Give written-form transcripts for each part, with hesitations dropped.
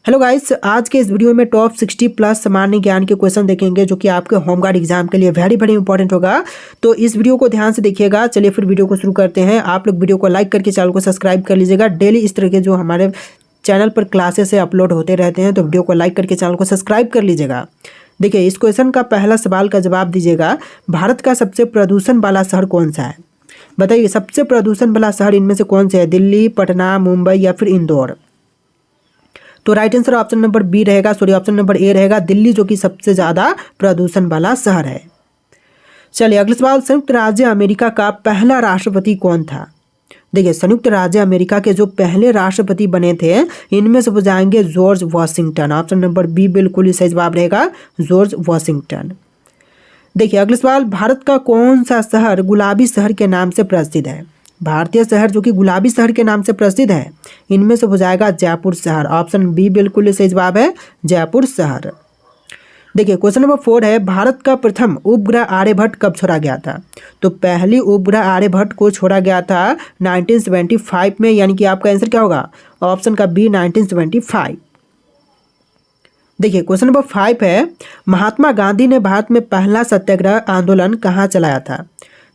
Hello guys, आज के इस वीडियो में टॉप 60 प्लस सामान्य ज्ञान के क्वेश्चन देखेंगे जो कि आपके होमगार्ड एग्जाम के लिए वेरी इंपॉर्टेंट होगा। तो इस वीडियो को ध्यान से देखिएगा। चलिए फिर वीडियो को शुरू करते हैं। आप लोग वीडियो को लाइक करके चैनल को सब्सक्राइब कर लीजिएगा। डेली इस तरह के जो हमारे चैनल पर क्लासेस से अपलोड होते रहते हैं, तो वीडियो को लाइक करके चैनल को सब्सक्राइब कर लीजिएगा। देखिए, इस क्वेश्चन का पहला सवाल का जवाब दीजिएगा। भारत का सबसे प्रदूषण वाला शहर कौन सा है? बताइए, सबसे प्रदूषण वाला शहर इनमें से कौन से है? दिल्ली, पटना, मुंबई या फिर इंदौर? तो right answer option number B रहेगा, ऑप्शन नंबर ए रहेगा, दिल्ली, जो कि सबसे ज़्यादा प्रदूषण वाला शहर है। चलिए अगला सवाल, संयुक्त राज्य अमेरिका का पहला राष्ट्रपति कौन था? देखिए, संयुक्त राज्य अमेरिका के जो पहले राष्ट्रपति बने थे, इनमें से हो जाएंगे George Washington. Option number B बिल्कुल ही सही जवाब रहेगा, जॉर्ज वॉशिंगटन। देखिए अगला सवाल, भारत का कौन सा शहर गुलाबी शहर के नाम से प्रसिद्ध है? भारतीय शहर जो कि गुलाबी शहर के नाम से प्रसिद्ध है, इनमें से हो जाएगा जयपुर शहर। ऑप्शन बी बिल्कुल सही जवाब है, जयपुर शहर। देखिए क्वेश्चन नंबर 4 है, भारत का प्रथम उपग्रह आर्यभट्ट कब छोड़ा गया था? तो पहली उपग्रह आर्यभट्ट को छोड़ा गया था 1975 में, यानी कि आपका आंसर क्या होगा? ऑप्शन का बी 1975। देखिए क्वेश्चन नंबर 5 है, महात्मा गांधी ने भारत में पहला सत्याग्रह आंदोलन कहाँ चलाया था?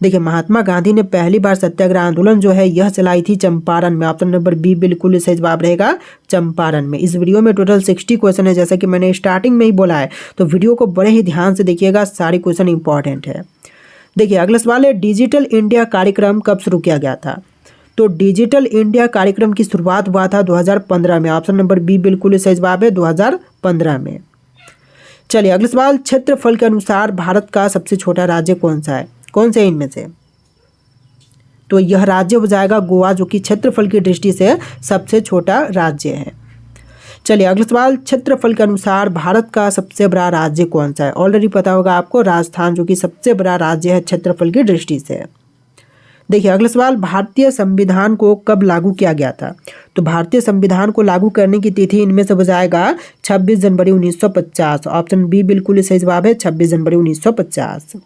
देखिए, महात्मा गांधी ने पहली बार सत्याग्रह आंदोलन जो है यह चलाई थी चंपारण में। ऑप्शन नंबर बी बिल्कुल सही जवाब रहेगा, चंपारण में। इस वीडियो में टोटल 60 क्वेश्चन है, जैसा कि मैंने स्टार्टिंग में ही बोला है, तो वीडियो को बड़े ही ध्यान से देखिएगा, सारे क्वेश्चन इंपॉर्टेंट है। देखिए अगला सवाल है, डिजिटल इंडिया कार्यक्रम कब शुरू किया गया था? तो डिजिटल इंडिया कार्यक्रम की शुरुआत हुआ था 2015 में। ऑप्शन नंबर बी बिल्कुल सही जवाब है, 2015 में। चलिए अगला सवाल, क्षेत्रफल के अनुसार भारत का सबसे छोटा राज्य कौन सा है? कौन से इनमें से? तो यह राज्य हो जाएगा गोवा, जो कि क्षेत्रफल की दृष्टि से सबसे छोटा राज्य है। चलिए अगला सवाल, क्षेत्रफल के अनुसार भारत का सबसे बड़ा राज्य कौन सा है? ऑलरेडी पता होगा आपको, राजस्थान, जो कि सबसे बड़ा राज्य है क्षेत्रफल की दृष्टि से। देखिए अगला सवाल, भारतीय संविधान को कब लागू किया गया था? तो भारतीय संविधान को लागू करने की तिथि इनमें से हो जाएगा 26 जनवरी 1950। ऑप्शन बी बिल्कुल सही जवाब है, 26 जनवरी 1950।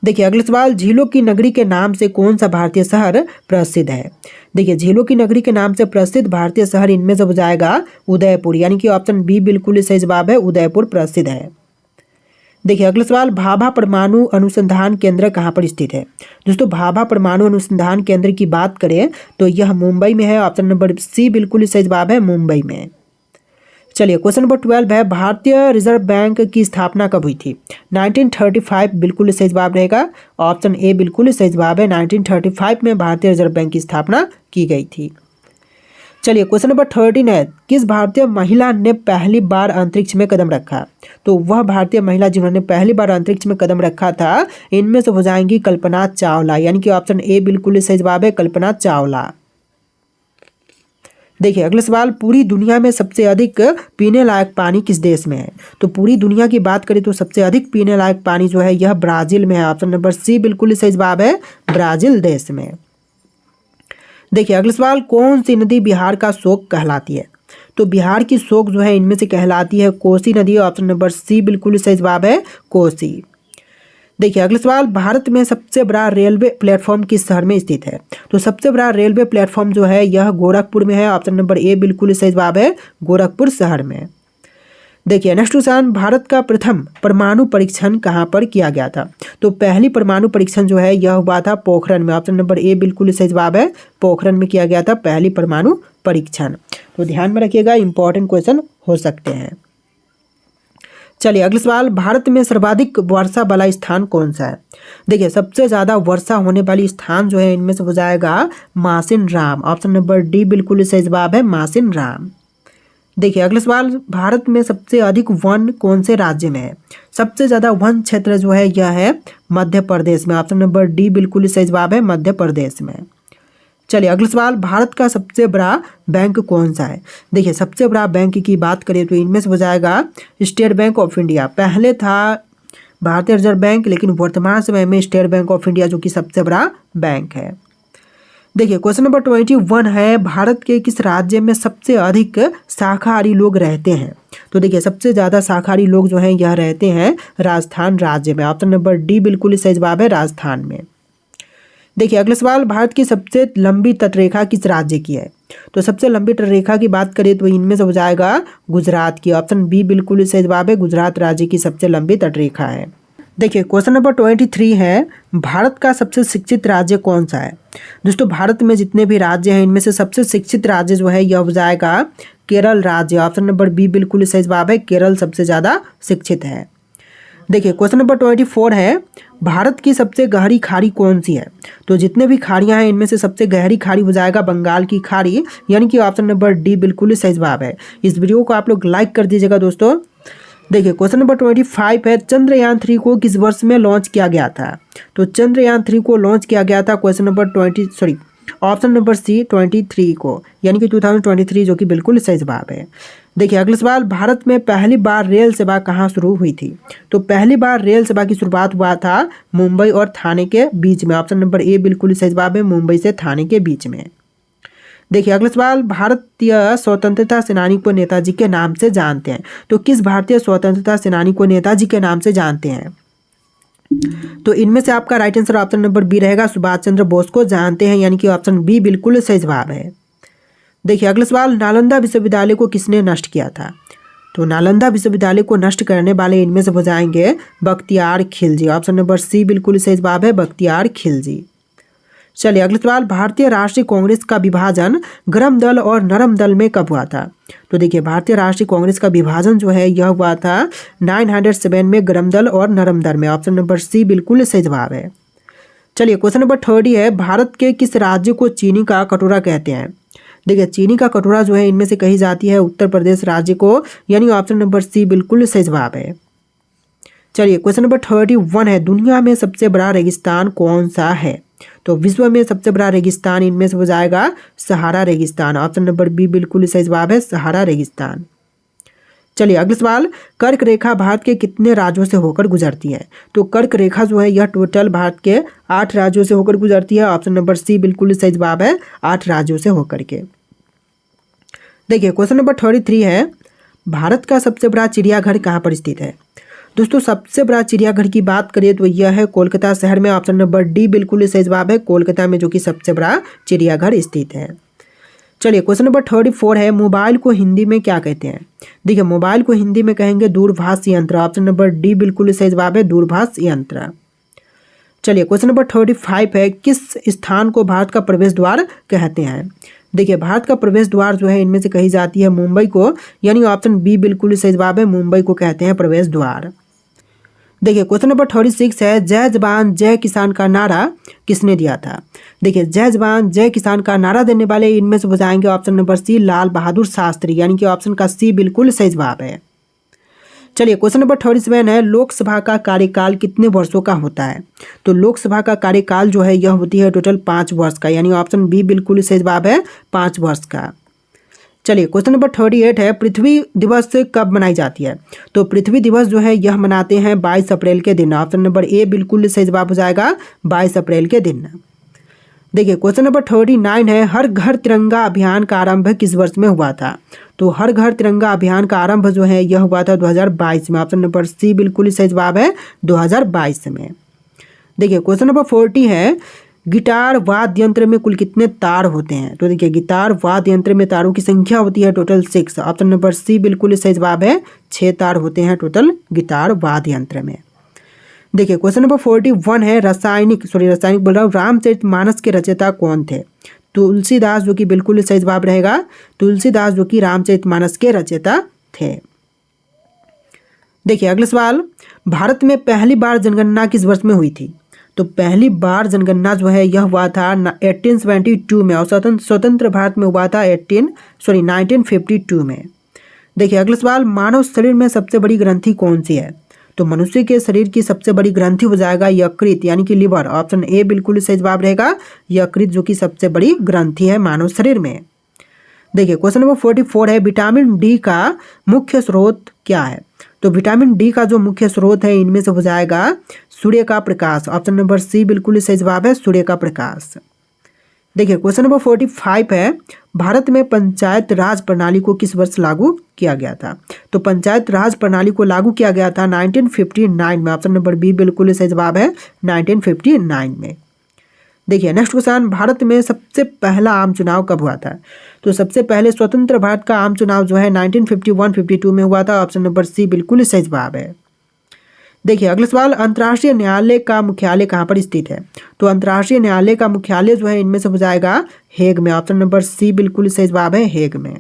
देखिए अगला सवाल, झीलों की नगरी के नाम से कौन सा भारतीय शहर प्रसिद्ध है? देखिए, झीलों की नगरी के नाम से प्रसिद्ध भारतीय शहर इनमें से हो जाएगा उदयपुर, यानी कि ऑप्शन बी बिल्कुल सही जवाब है, उदयपुर प्रसिद्ध है। देखिए अगला सवाल, भाभा परमाणु अनुसंधान केंद्र कहाँ पर स्थित है? दोस्तों, भाभा परमाणु अनुसंधान केंद्र की बात करें तो यह मुंबई में है। ऑप्शन नंबर सी बिल्कुल सही जवाब है, मुंबई में। चलिए क्वेश्चन नंबर 12 है, भारतीय रिजर्व बैंक की स्थापना कब हुई थी? 1935 बिल्कुल सही जवाब रहेगा, ऑप्शन ए बिल्कुल सही जवाब है, 1935 में भारतीय रिजर्व बैंक की स्थापना की गई थी। चलिए क्वेश्चन नंबर 13 है, किस भारतीय महिला ने पहली बार अंतरिक्ष में कदम रखा? तो वह भारतीय महिला जिन्होंने पहली बार अंतरिक्ष में कदम रखा था, इनमें से हो जाएंगी कल्पना चावला, यानी कि ऑप्शन ए बिल्कुल सही जवाब है, कल्पना चावला। देखिए अगला सवाल, पूरी दुनिया में सबसे अधिक पीने लायक पानी किस देश में है? तो पूरी दुनिया की बात करें तो सबसे अधिक पीने लायक पानी जो है यह ब्राजील में है। ऑप्शन नंबर सी बिल्कुल सही जवाब है, ब्राजील देश में। देखिए अगला सवाल, कौन सी नदी बिहार का शोक कहलाती है? तो बिहार की शोक जो है इनमें से कहलाती है कोसी नदी। ऑप्शन नंबर सी बिल्कुल सही जवाब है, कोसी। देखिए अगला सवाल, भारत में सबसे बड़ा रेलवे प्लेटफॉर्म किस शहर में स्थित है? तो सबसे बड़ा रेलवे प्लेटफॉर्म जो है यह गोरखपुर में है। ऑप्शन नंबर ए बिल्कुल सही जवाब है, गोरखपुर शहर में। देखिए नेक्स्ट क्वेश्चन, भारत का प्रथम परमाणु परीक्षण कहाँ पर किया गया था? तो पहली परमाणु परीक्षण जो है यह हुआ था पोखरण में। ऑप्शन नंबर ए बिल्कुल सही जवाब है, पोखरण में किया गया था पहली परमाणु परीक्षण। तो ध्यान में रखिएगा, इंपॉर्टेंट क्वेश्चन हो सकते हैं। चलिए अगला सवाल, भारत में सर्वाधिक वर्षा वाला स्थान कौन सा है? देखिए, सबसे ज़्यादा वर्षा होने वाली स्थान जो है इनमें से हो जाएगा मासिन राम। ऑप्शन नंबर डी बिल्कुल सही जवाब है, मासिन राम। देखिए अगला सवाल, भारत में सबसे अधिक वन कौन से राज्य में है? सबसे ज़्यादा वन क्षेत्र जो है यह है मध्य प्रदेश में। ऑप्शन नंबर डी बिल्कुल सही जवाब है, मध्य प्रदेश में। चलिए अगला सवाल, भारत का सबसे बड़ा बैंक कौन सा है? देखिए, सबसे बड़ा बैंक की बात करें तो इनमें से हो जाएगा स्टेट बैंक ऑफ इंडिया। पहले था भारतीय रिजर्व बैंक, लेकिन वर्तमान समय में स्टेट बैंक ऑफ इंडिया जो कि सबसे बड़ा बैंक है। देखिए क्वेश्चन नंबर 21 है, भारत के किस राज्य में सबसे अधिक शाकाहारी लोग रहते हैं? तो देखिए, सबसे ज़्यादा शाकाहारी लोग जो हैं यह रहते हैं राजस्थान राज्य में। ऑप्शन नंबर डी बिल्कुल सही जवाब है, राजस्थान में। देखिए अगला सवाल, भारत की सबसे लंबी तटरेखा किस राज्य की है? तो सबसे लंबी तटरेखा की बात करें तो इनमें से हो जाएगा गुजरात की। ऑप्शन बी बिल्कुल सही जवाब है, गुजरात राज्य की सबसे लंबी तटरेखा है। देखिए क्वेश्चन नंबर 23 है, भारत का सबसे शिक्षित राज्य कौन सा है? दोस्तों भारत में जितने भी राज्य हैं इनमें से सबसे शिक्षित राज्य जो है यह हो जाएगा केरल राज्य। ऑप्शन नंबर बी बिल्कुल सही जवाब है, केरल सबसे ज़्यादा शिक्षित है। देखिए क्वेश्चन नंबर 24 है, भारत की सबसे गहरी खाड़ी कौन सी है? तो जितने भी खाड़ियां हैं इनमें से सबसे गहरी खाड़ी हो जाएगा बंगाल की खाड़ी, यानी कि ऑप्शन नंबर डी बिल्कुल सही जवाब है। इस वीडियो को आप लोग लाइक कर दीजिएगा दोस्तों। देखिए क्वेश्चन नंबर 25 है, चंद्रयान 3 को किस वर्ष में लॉन्च किया गया था? तो चंद्रयान 3 को लॉन्च किया गया था question number option number C 23 को, यानी कि 2023, जो कि बिल्कुल सही जवाब है। देखिए अगला सवाल, भारत में पहली बार रेल सेवा कहाँ शुरू हुई थी? तो पहली बार रेल सेवा की शुरुआत हुआ था मुंबई और थाने के बीच में। ऑप्शन नंबर ए बिल्कुल सही जवाब है, मुंबई से थाने के बीच में। देखिए अगला सवाल, भारतीय स्वतंत्रता सेनानी को नेताजी के नाम से जानते हैं? तो किस भारतीय स्वतंत्रता सेनानी को नेताजी के नाम से जानते हैं? तो इनमें से आपका right answer option number B रहेगा, सुभाष चंद्र बोस को जानते हैं, यानी कि ऑप्शन बी बिल्कुल सही जवाब है। देखिए अगला सवाल, नालंदा विश्वविद्यालय को किसने नष्ट किया था? तो नालंदा विश्वविद्यालय को नष्ट करने वाले इनमें से हो जाएंगे Bakhtiyar Khilji. Option number C बिल्कुल सही जवाब है, बख्तियार खिलजी। चलिए अगला सवाल, भारतीय राष्ट्रीय कांग्रेस का विभाजन गर्म दल और नरम दल में कब हुआ था? तो देखिए भारतीय राष्ट्रीय कांग्रेस का विभाजन जो है यह हुआ था 907 में, गर्म दल और नरम दल में। ऑप्शन नंबर सी बिल्कुल सही जवाब है। चलिए क्वेश्चन नंबर 30 है, भारत के किस राज्य को चीनी का कटोरा कहते हैं? देखिए चीनी का कटोरा जो है इनमें से कही जाती है उत्तर प्रदेश राज्य को, यानी ऑप्शन नंबर सी बिल्कुल सही जवाब है। चलिए क्वेश्चन नंबर 31 है, दुनिया में सबसे बड़ा रेगिस्तान कौन सा है? तो विश्व में सबसे बड़ा रेगिस्तान इनमें से हो जाएगा सहारा रेगिस्तान। ऑप्शन नंबर बी बिल्कुल सही जवाब है, सहारा रेगिस्तान। चलिए अगला सवाल, कर्क रेखा भारत के कितने राज्यों से होकर गुजरती है? तो कर्क रेखा जो है यह टोटल भारत के 8 राज्यों से होकर गुजरती है। ऑप्शन नंबर सी बिल्कुल सही जवाब है, 8 राज्यों से होकर के। देखिए क्वेश्चन नंबर 33 है, भारत का सबसे बड़ा चिड़ियाघर कहाँ पर स्थित है? दोस्तों सबसे बड़ा चिड़ियाघर की बात करें तो यह है कोलकाता शहर में। ऑप्शन नंबर डी बिल्कुल सही जवाब है, कोलकाता में जो कि सबसे बड़ा चिड़ियाघर स्थित है। चलिए क्वेश्चन नंबर 34 है, मोबाइल को हिंदी में क्या कहते हैं? देखिए मोबाइल को हिंदी में कहेंगे दूरभाष यंत्र। ऑप्शन नंबर डी बिल्कुल सही जवाब है, दूरभाष यंत्र। चलिए क्वेश्चन नंबर 35 है, किस स्थान को भारत का प्रवेश द्वार कहते हैं? देखिए भारत का प्रवेश द्वार जो है इनमें से कही जाती है मुंबई को, यानी ऑप्शन बी बिल्कुल सही जवाब है, मुंबई को कहते हैं प्रवेश द्वार। देखिए क्वेश्चन नंबर 36 है, जय जवान जय किसान का नारा किसने दिया था? देखिए जय जवान जय किसान का नारा देने वाले इनमें से हो जाएंगे ऑप्शन नंबर सी लाल बहादुर शास्त्री, यानी कि ऑप्शन का सी बिल्कुल सही जवाब है। चलिए क्वेश्चन नंबर 37 है, लोकसभा का कार्यकाल कितने वर्षों का होता है? तो लोकसभा का कार्यकाल जो है यह होती है टोटल 5 वर्ष का, यानी ऑप्शन बी बिल्कुल सही जवाब है, 5 वर्ष का। चलिए क्वेश्चन नंबर 38 है, पृथ्वी दिवस कब मनाई जाती है? तो पृथ्वी दिवस जो है यह मनाते हैं 22 अप्रैल के दिन। ऑप्शन नंबर ए बिल्कुल सही जवाब हो जाएगा, 22 अप्रैल के दिन। देखिए क्वेश्चन नंबर 39 है, हर घर तिरंगा अभियान का आरंभ किस वर्ष में हुआ था? तो हर घर तिरंगा अभियान का आरंभ जो है यह हुआ था 2022 में। ऑप्शन नंबर सी बिल्कुल सही जवाब है, 2022 में। देखिए क्वेश्चन नंबर 40 है, गिटार वाद्य यंत्र में कुल कितने तार होते हैं? तो देखिए गिटार वाद्य यंत्र में तारों की संख्या होती है टोटल 6। ऑप्शन नंबर सी बिल्कुल सही जवाब है, 6 तार होते हैं टोटल गिटार वाद्य यंत्र में। देखिए क्वेश्चन नंबर 41 है, रामायणिक बोल रहा हूँ, रामचरितमानस के रचयिता कौन थे? तुलसीदास, जो कि बिल्कुल सही जवाब रहेगा, तुलसीदास जो कि रामचरितमानस के रचयिता थे। देखिए अगला सवाल, भारत में पहली बार जनगणना किस वर्ष में हुई थी? तो पहली बार जनगणना जो है यह हुआ था 1872 में, और स्वतंत्र भारत में हुआ था 1952 में। देखिए अगला सवाल, मानव शरीर में सबसे बड़ी ग्रंथि कौन सी है? तो मनुष्य के शरीर की सबसे बड़ी ग्रंथि हो जाएगा यकृत, यानी कि लिवर। ऑप्शन ए बिल्कुल सही जवाब रहेगा, यकृत जो कि सबसे बड़ी ग्रंथि है मानव शरीर में। देखिए क्वेश्चन नंबर 44 है, विटामिन डी का मुख्य स्रोत क्या है? तो विटामिन डी का जो मुख्य स्रोत है इनमें से हो जाएगा सूर्य का प्रकाश। ऑप्शन नंबर सी बिल्कुल सही जवाब है, सूर्य का प्रकाश। देखिए क्वेश्चन नंबर 45 है, भारत में पंचायत राज प्रणाली को किस वर्ष लागू किया गया था? तो पंचायत राज प्रणाली को लागू किया गया था 1959 में। ऑप्शन नंबर बी बिल्कुल सही जवाब है, 1959 में। देखिए नेक्स्ट क्वेश्चन, भारत में सबसे पहला आम चुनाव कब हुआ था? तो सबसे पहले स्वतंत्र भारत का आम चुनाव जो है 1951-52 में हुआ था। ऑप्शन नंबर सी बिल्कुल सही जवाब है। देखिए अगला सवाल, अंतर्राष्ट्रीय न्यायालय का मुख्यालय कहाँ पर स्थित है? तो अंतर्राष्ट्रीय न्यायालय का मुख्यालय जो है इनमें से हो जाएगा हेग में। ऑप्शन नंबर सी बिल्कुल सही जवाब है, हेग में।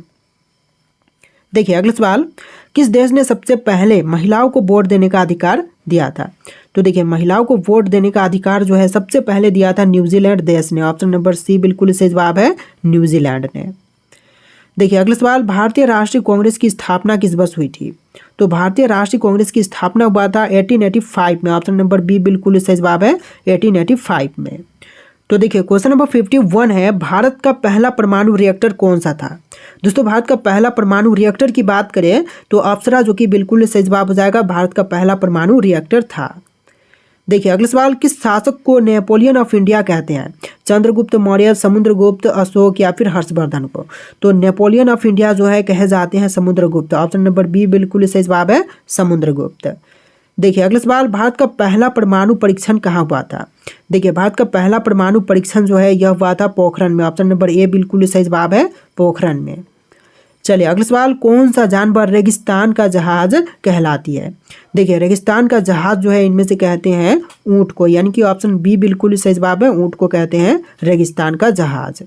देखिए अगला सवाल, किस देश ने सबसे पहले महिलाओं को वोट देने का अधिकार दिया था? तो देखिए महिलाओं को वोट देने का अधिकार जो है सबसे पहले दिया था न्यूजीलैंड देश ने। ऑप्शन नंबर सी बिल्कुल सही जवाब है, न्यूजीलैंड ने। देखिए अगला सवाल, भारतीय राष्ट्रीय कांग्रेस की स्थापना किस वर्ष हुई थी? तो भारतीय राष्ट्रीय कांग्रेस की स्थापना हुआ था 1885 में। ऑप्शन नंबर बी बिल्कुल सही जवाब है, 1885 में। तो देखिए क्वेश्चन नंबर 51 है, भारत का पहला परमाणु रिएक्टर कौन सा था? दोस्तों भारत का पहला परमाणु रिएक्टर की बात करें तो अप्सरा जो कि बिल्कुल सही जवाब हो जाएगा, भारत का पहला परमाणु रिएक्टर था। देखिए अगला सवाल, किस शासक को नेपोलियन ऑफ इंडिया कहते हैं? चंद्रगुप्त मौर्य, समुद्रगुप्त, अशोक या फिर हर्षवर्धन को? तो नेपोलियन ऑफ इंडिया जो है कहे जाते हैं समुद्रगुप्त। ऑप्शन नंबर बी बिल्कुल सही जवाब है, समुद्रगुप्त। देखिए अगला सवाल, भारत का पहला परमाणु परीक्षण कहाँ हुआ था? देखिए भारत का पहला परमाणु परीक्षण जो है यह हुआ था पोखरण में। ऑप्शन नंबर ए बिल्कुल सही जवाब है, पोखरण में। चलिए अगला सवाल, कौन सा जानवर रेगिस्तान का जहाज कहलाती है? देखिए रेगिस्तान का जहाज जो है इनमें से कहते हैं ऊंट को, यानी कि ऑप्शन बी बिल्कुल सही जवाब है, ऊंट को कहते हैं रेगिस्तान का जहाज।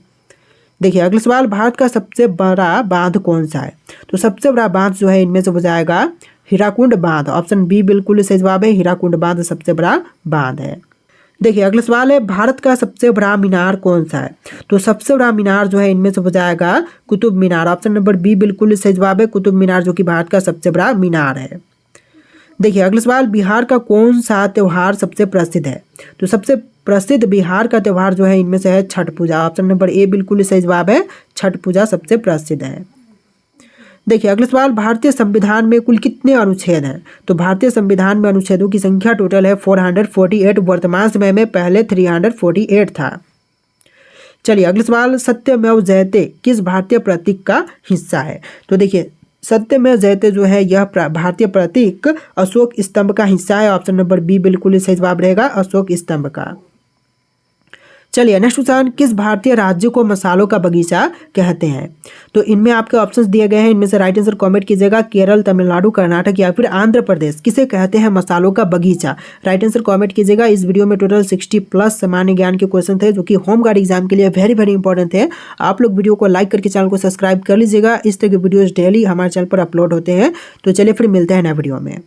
देखिए अगला सवाल, भारत का सबसे बड़ा बांध कौन सा है? तो सबसे बड़ा बांध जो है इनमें से हो जाएगा हीराकुंड बांध। ऑप्शन बी बिल्कुल सही जवाब है, हीराकुंड बांध सबसे बड़ा बांध है। देखिए अगला सवाल है, भारत का सबसे बड़ा मीनार कौन सा है? तो सबसे बड़ा मीनार जो है इनमें से हो जाएगा Qutub Minar. Option number B बिल्कुल सही जवाब है, कुतुब मीनार जो कि भारत का सबसे बड़ा मीनार है। देखिए अगला सवाल, बिहार का कौन सा त्यौहार सबसे प्रसिद्ध है? तो सबसे प्रसिद्ध बिहार का त्यौहार जो है इनमें से है छठ पूजा। ऑप्शन नंबर ए बिल्कुल सही जवाब है, छठ पूजा सबसे प्रसिद्ध है। देखिए अगला सवाल, भारतीय संविधान में कुल कितने अनुच्छेद हैं? तो भारतीय संविधान में अनुच्छेदों की संख्या टोटल है 448। वर्तमान समय में पहले 348 था। चलिए अगला सवाल, सत्यमेव जयते किस भारतीय प्रतीक का हिस्सा है? तो देखिए सत्यमेव जयते जो है यह भारतीय प्रतीक अशोक स्तंभ का हिस्सा है। ऑप्शन नंबर बी बिल्कुल सही जवाब रहेगा, अशोक स्तंभ का। चलिए नेक्स्ट क्वेश्चन, किस भारतीय राज्य को मसालों का बगीचा कहते हैं? तो इनमें आपके ऑप्शंस दिए गए हैं, इनमें से राइट आंसर कमेंट कीजिएगा। केरल, तमिलनाडु, कर्नाटक या फिर आंध्र प्रदेश, किसे कहते हैं मसालों का बगीचा? राइट आंसर कमेंट कीजिएगा। इस वीडियो में टोटल 60+ सामान्य ज्ञान के क्वेश्चन थे जो कि होम गार्ड एग्जाम के लिए वेरी इंपॉर्टेंट थे। आप लोग वीडियो को लाइक करके चैनल को सब्सक्राइब कर लीजिएगा। इस तरह के वीडियोज डेली हमारे चैनल पर अपलोड होते हैं। तो चलिए फिर मिलते हैं नए वीडियो में।